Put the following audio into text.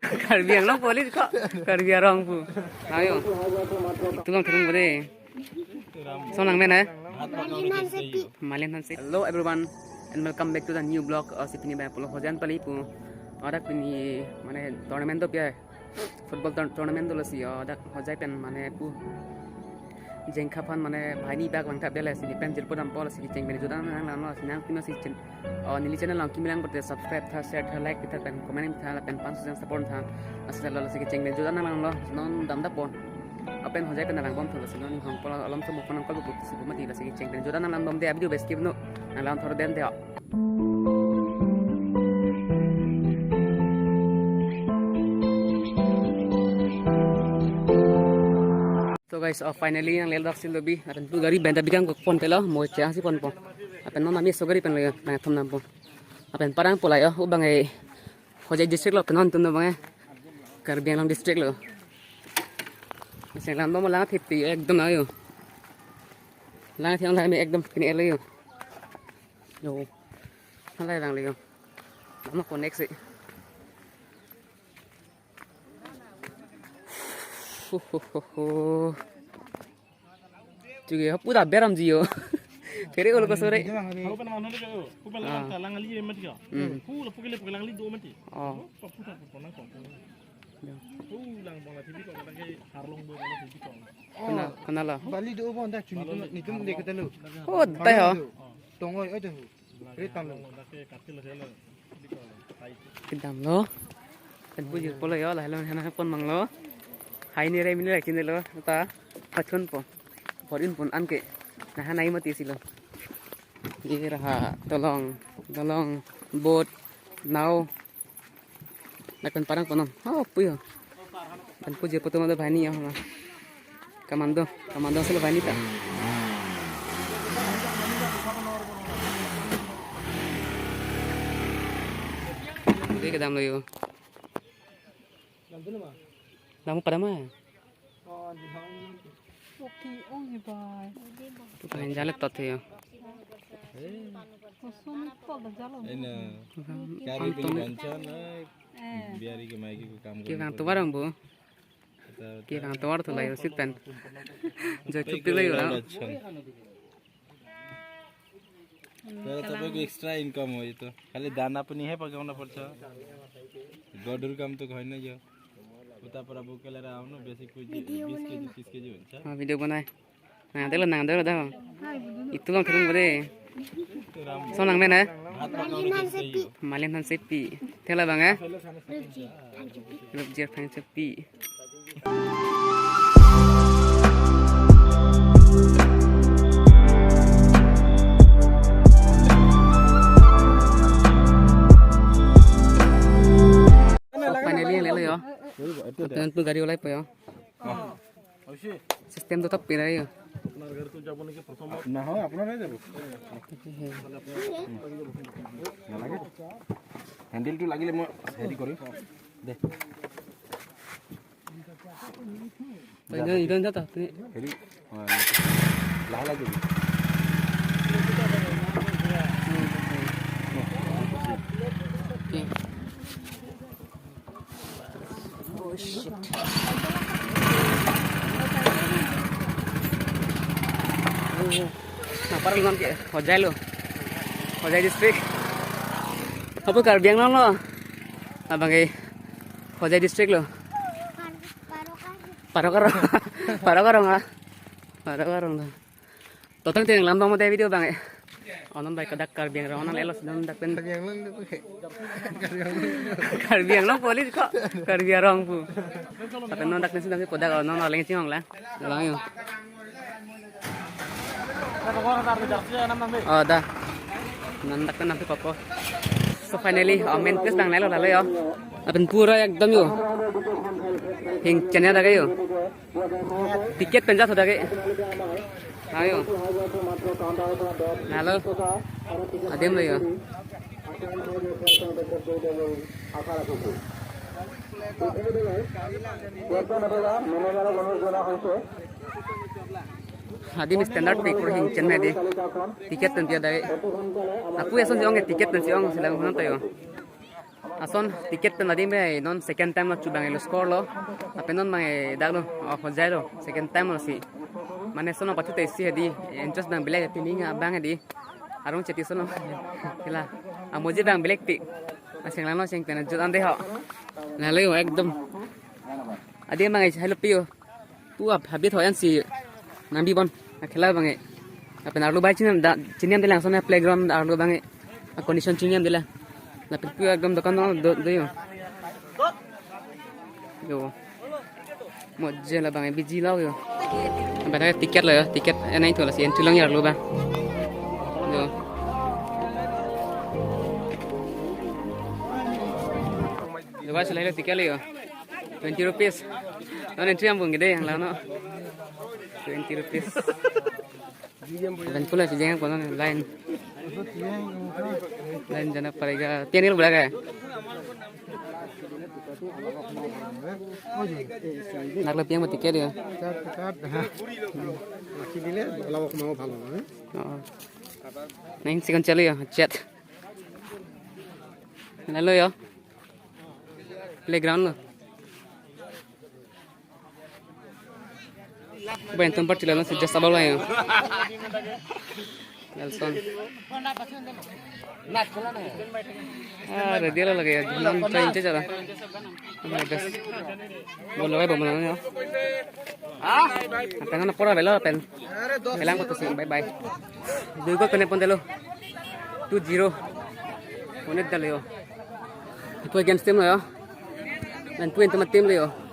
Karbi Anglong police kok. Karbi Arong pu. Ayo. Tolong turun bade. Sonang mana? Malin Hansi. Hello everyone and welcome back to the new blog. Sipini ba polo hojan pali pu. Adak pini mane tournament to pia. Football tournament to lasi. Adak hojai pen mane pu. Jengkapan mane bhai bag bangka bela sini pen jirpo dam pola sini jeng beni jodan nang nang sinang pino si chen nili channel lang kimilang korte subscribe tha share tha like tha pen comment tha pen 500 support tha asal lo sini jeng beni jodan nang nang lo non dam da pon apen hojai pen nang bom thol sini non hong pola alam so mokon kol bu si bu mati la sini jeng beni jodan nang dom de video beskip no nang lan thor den de. So guys, finally yang lelak sin lobby. Apen tu gari benda bigang pon pelo mo cha si pon pon. Apen mama mi so gari pen le na thom nam pon. Apen parang pola yo ubang e hojai district lo penon tum no bang e Karbi Anglong district lo. Seng lam mo lang thipi ekdom ayo. Lang thiang lai mi ekdom kini ele yo. Yo. Halai lang le yo. Mo connect si. Juga puda beram jiyo. Kere kalau kesore. Kenal lah. Bali do bon dak cuni ni tum dek telu. Oh, tayo. Tongoi itu. Retan lo. Kedam lo. Kan bujur polo yo lah lo hana pon mang lo. Hai ni rai mila kini lo ta pachon po porin pun anke nah nai mati silo ye raha tolong boat nau nakan parang ponom puyo kan puje poto mado bhani ya hama kamando silo bhani ta ke dam lo yo namu pada mah? Tu kan jalan tot ya. Ini kari pengancam, biari ke mai ke kamu. Kita tu barang bu. Kita tu orang tu lagi usit pen. Jadi tu lagi orang. तर तपाईको extra income हो यो त खाली दाना पनि है पकाउन पर्छ गडुर काम त होइन यो उता पर बोकेर आउनु बेसी पुजी 20 केजी 30 केजी हुन्छ भिडियो बनाए नांदेलो दा इतुलम खरम बरे सोनाङ मेना मालिन हान सेपी थेला बाङा रुपजिर फाइन सेपी Dengan tu gari oleh apa ya? Sistem tu tapi lah ya. Nah, apa nak jadi? Handle tu lagi le mau ready kori. Deh. Ini ikan jatuh. Ready. Lah lagi. Shit. Nah, parang ngam ke hojai district. Apa Karbi Anglong lo? Abang ke hojai district lo. Parokarong lah. Totang tiang lambang mo tayo video bang eh. Onon baik kadak Karbi Anglong onon lelos don dak pen Karbi Anglong police kok Karbi Arong pu tapi non dak nasi tapi podak onon oleng ciong lah lang yo oh dah non dak nanti papa so finally main kes bang lelo lalo yo apen pura ekdom yo hing chenya daga yo tiket penja thoda ke ayo halo adem lo yo Hadim standard pe kur hing chen de tiket tan dia dai aku eson jong tiket tan siong silang hono tayo ason tiket pen nadim be non second time lo chubang lo score lo apenon mang daglo of zero second time lo si mane sono patute si hedi interest bang belek tining bang hedi arung cheti sono kila amoji bang belek ti asing lano sing tena jutan de ho na leo ekdom ade mang hello pio tu habit hoyan si nambi bon khela bang apen arlo bai chiniam de lang sono playground arlo bang condition chiniam de la na pipio ekdom dokan do yo mojja la bang biji lao yo ba tiket la tiket enai thola si entry lang yar lo ba yo yo ba sala tiket le yo 20 rupees non entry am bung gede yang la no 20 rupees dan pula si jangan kono lain jana palega tienil bulaga nak lebih yang tiket ya neng second chali ya chat lalu ya playground lo ben tempat cilan sejak sabal lah ya Nelson ready lagi ya non train aja lah guys boleh ya boleh ya tangan apa bela pen bilang kok sih bye bye dulu kok kena pon dulu 2-0 monet dalo itu against tim lo ya dan point teman tim lo